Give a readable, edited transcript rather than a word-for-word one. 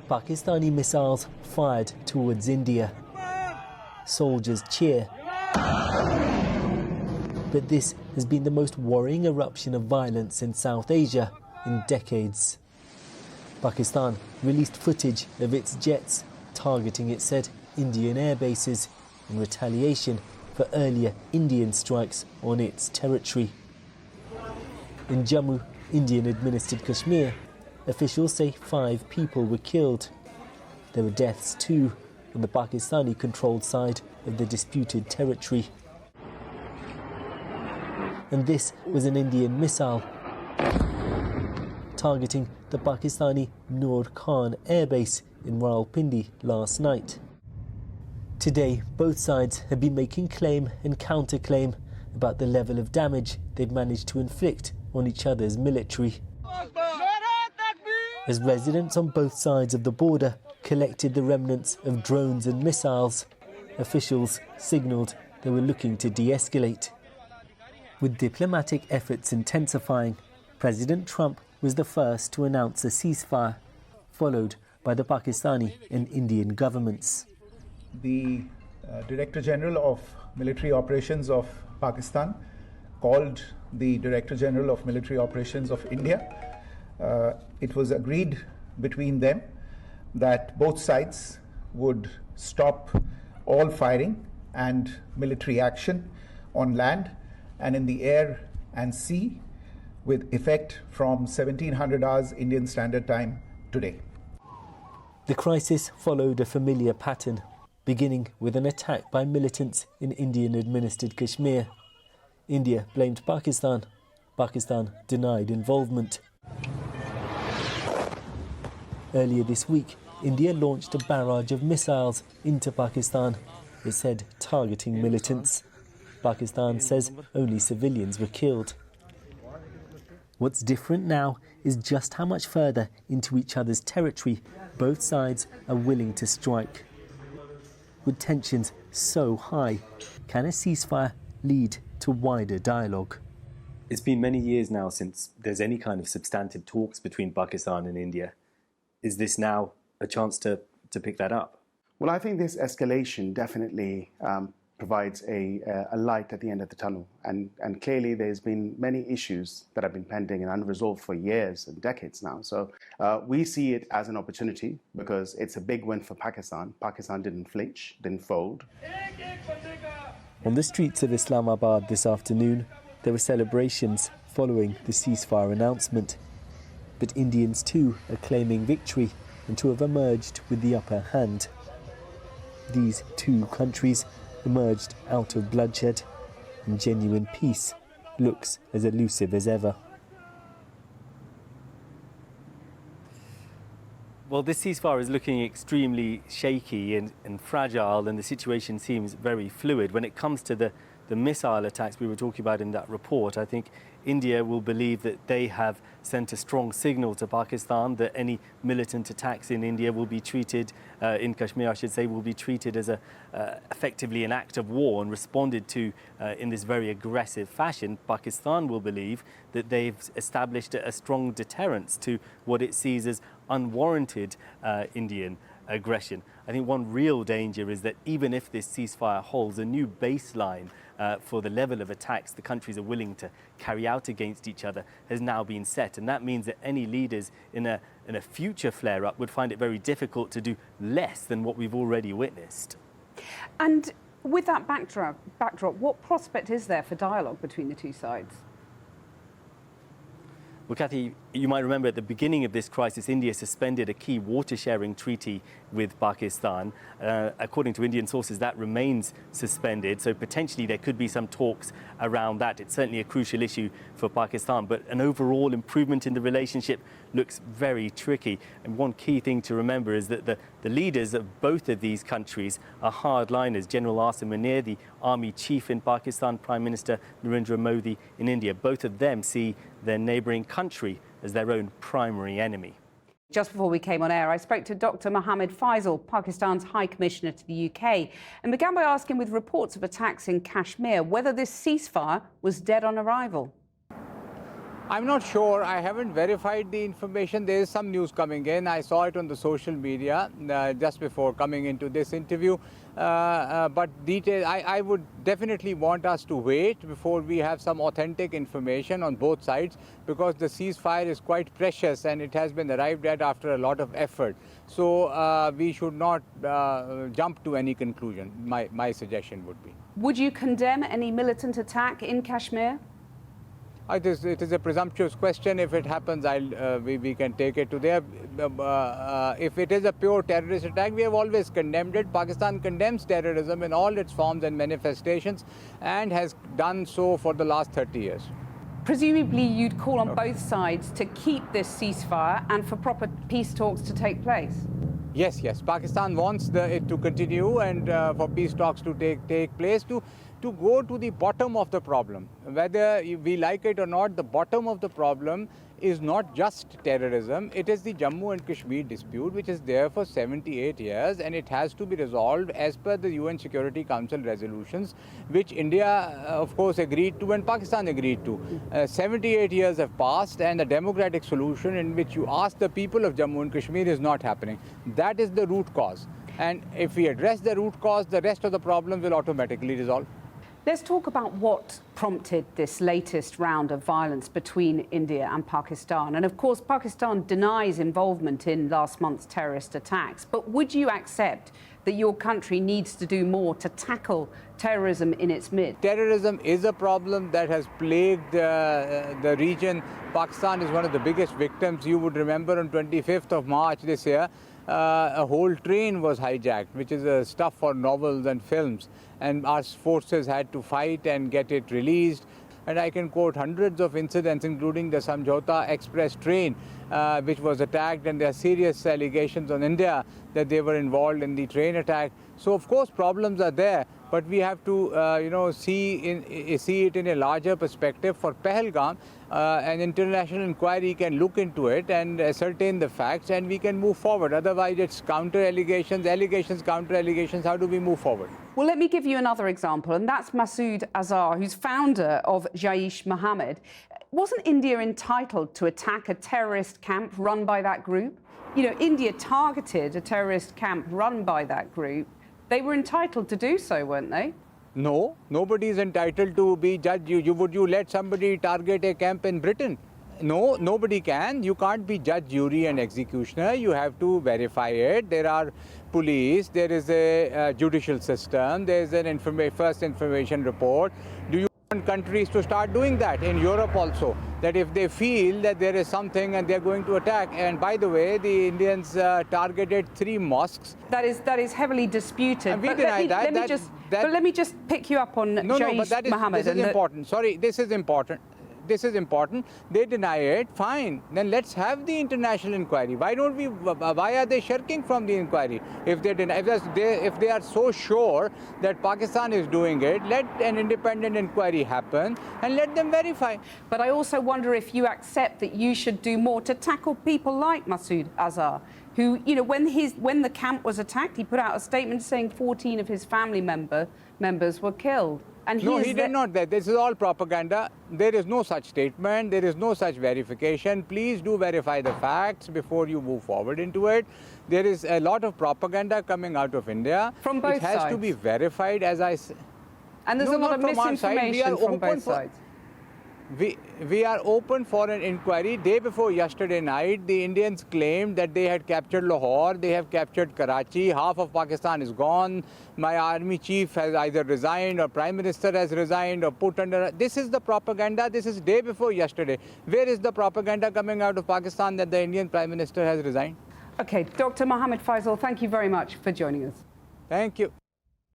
Pakistani missiles fired towards India. Soldiers cheer. But this has been the most worrying eruption of violence in South Asia in decades. Pakistan released footage of its jets targeting, it said, Indian air bases in retaliation for earlier Indian strikes on its territory. In Jammu, Indian-administered Kashmir, officials say 5 people were killed. There were deaths too on the Pakistani-controlled side of the disputed territory. And this was an Indian missile targeting the Pakistani Noor Khan airbase in Rawalpindi last night. Today, both sides have been making claim and counterclaim about the level of damage they've managed to inflict on each other's military. As residents on both sides of the border collected the remnants of drones and missiles, officials signalled they were looking to de-escalate. With diplomatic efforts intensifying, President Trump was the first to announce a ceasefire, followed by the Pakistani and Indian governments. The Director General of Military Operations of Pakistan called the Director General of Military Operations of India. It was agreed between them that both sides would stop all firing and military action on land and in the air and sea with effect from 1700 hours Indian Standard Time today. The crisis followed a familiar pattern, beginning with an attack by militants in Indian-administered Kashmir. India blamed Pakistan. Pakistan denied involvement. Earlier this week, India launched a barrage of missiles into Pakistan, it said targeting militants. Pakistan says only civilians were killed. What's different now is just how much further into each other's territory both sides are willing to strike. With tensions so high, can a ceasefire lead to wider dialogue? It's been many years now since there's any kind of substantive talks between Pakistan and India. Is this now a chance to pick that up? Well, I think this escalation definitely provides a light at the end of the tunnel. And clearly there's been many issues that have been pending and unresolved for years and decades now. So we see it as an opportunity because it's a big win for Pakistan. Pakistan didn't flinch, didn't fold. On the streets of Islamabad this afternoon, there were celebrations following the ceasefire announcement. But Indians too are claiming victory and to have emerged with the upper hand. These two countries emerged out of bloodshed, and genuine peace looks as elusive as ever. Well, this ceasefire is looking extremely shaky and fragile, and the situation seems very fluid. When it comes to the missile attacks we were talking about in that report, I think India will believe that they have sent a strong signal to Pakistan that any militant attacks in India will be treated, in Kashmir I should say, will be treated as effectively an act of war and responded to in this very aggressive fashion. Pakistan will believe that they've established a strong deterrence to what it sees as unwarranted Indian aggression. I think one real danger is that even if this ceasefire holds, a new baseline for the level of attacks the countries are willing to carry out against each other has now been set. And that means that any leaders in a future flare-up would find it very difficult to do less than what we've already witnessed. And with that backdrop, what prospect is there for dialogue between the two sides? Well, Kathy, you might remember at the beginning of this crisis, India suspended a key water-sharing treaty with Pakistan. According to Indian sources, that remains suspended, so potentially there could be some talks around that. It's certainly a crucial issue for Pakistan, but an overall improvement in the relationship looks very tricky. And one key thing to remember is that the leaders of both of these countries are hardliners. General Asim Munir, the army chief in Pakistan, Prime Minister Narendra Modi in India, both of them see their neighbouring country as their own primary enemy. Just before we came on air, I spoke to Dr. Mohammed Faisal, Pakistan's High Commissioner to the UK, and began by asking, with reports of attacks in Kashmir, whether this ceasefire was dead on arrival. I'm not sure. I haven't verified the information. There is some news coming in. I saw it on the social media just before coming into this interview. But detail, I would definitely want us to wait before we have some authentic information on both sides, because the ceasefire is quite precious and it has been arrived at after a lot of effort. So we should not jump to any conclusion, my suggestion would be. Would you condemn any militant attack in Kashmir? It is a presumptuous question. If it happens, we can take it to there. If it is a pure terrorist attack, we have always condemned it. Pakistan condemns terrorism in all its forms and manifestations and has done so for the last 30 years. Presumably you'd call on both sides to keep this ceasefire and for proper peace talks to take place. Yes. Pakistan wants it to continue and for peace talks to take place, to go to the bottom of the problem. Whether we like it or not, the bottom of the problem is not just terrorism. It is the Jammu and Kashmir dispute, which is there for 78 years, and it has to be resolved as per the UN Security Council resolutions, which India, of course, agreed to and Pakistan agreed to. 78 years have passed, and a democratic solution in which you ask the people of Jammu and Kashmir is not happening. That is the root cause. And if we address the root cause, the rest of the problems will automatically resolve. Let's talk about what prompted this latest round of violence between India and Pakistan. And of course, Pakistan denies involvement in last month's terrorist attacks. But would you accept that your country needs to do more to tackle terrorism in its midst? Terrorism is a problem that has plagued the region. Pakistan is one of the biggest victims. You would remember on 25th of March this year, a whole train was hijacked, which is stuff for novels and films. And our forces had to fight and get it released. And I can quote hundreds of incidents, including the Samjhauta Express train, which was attacked, and there are serious allegations on India that they were involved in the train attack. So, of course, problems are there, but we have to, see it in a larger perspective. For Pahalgam, an international inquiry can look into it and ascertain the facts, and we can move forward. Otherwise, it's counter allegations, counter allegations. How do we move forward? Well, let me give you another example, and that's Masood Azhar, who's founder of Jaish-e-Mohammed. Wasn't India entitled to attack a terrorist camp run by that group? You know, India targeted a terrorist camp run by that group. They were entitled to do so, weren't they? No, nobody is entitled to be judged. Would you let somebody target a camp in Britain? No, nobody can. You can't be judge, jury and executioner. You have to verify it. There are police, there is a judicial system, there is an first information report. Do you want countries to start doing that? In Europe also, that if they feel that there is something and they're going to attack. And by the way, the Indians targeted 3 mosques. That is heavily disputed. And we deny that. But let me just pick you up on Jaish-e-Mohammed. This is important. Sorry, this is important. They deny it. Fine. Then let's have the international inquiry. Why are they shirking from the inquiry? If they are so sure that Pakistan is doing it, let an independent inquiry happen and let them verify. But I also wonder if you accept that you should do more to tackle people like Masood Azhar, who, you know, when the camp was attacked, he put out a statement saying 14 of his family members were killed. And no, he did not. This is all propaganda. There is no such statement. There is no such verification. Please do verify the facts before you move forward into it. There is a lot of propaganda coming out of India. From both sides. It has to be verified, as I said. And there's a lot of misinformation from both sides. We are open for an inquiry. Day before yesterday night, the Indians claimed that they had captured Lahore, they have captured Karachi, half of Pakistan is gone. My army chief has either resigned or Prime Minister has resigned or put under... This is the propaganda. This is day before yesterday. Where is the propaganda coming out of Pakistan that the Indian Prime Minister has resigned? OK, Dr. Mohammed Faisal, thank you very much for joining us. Thank you.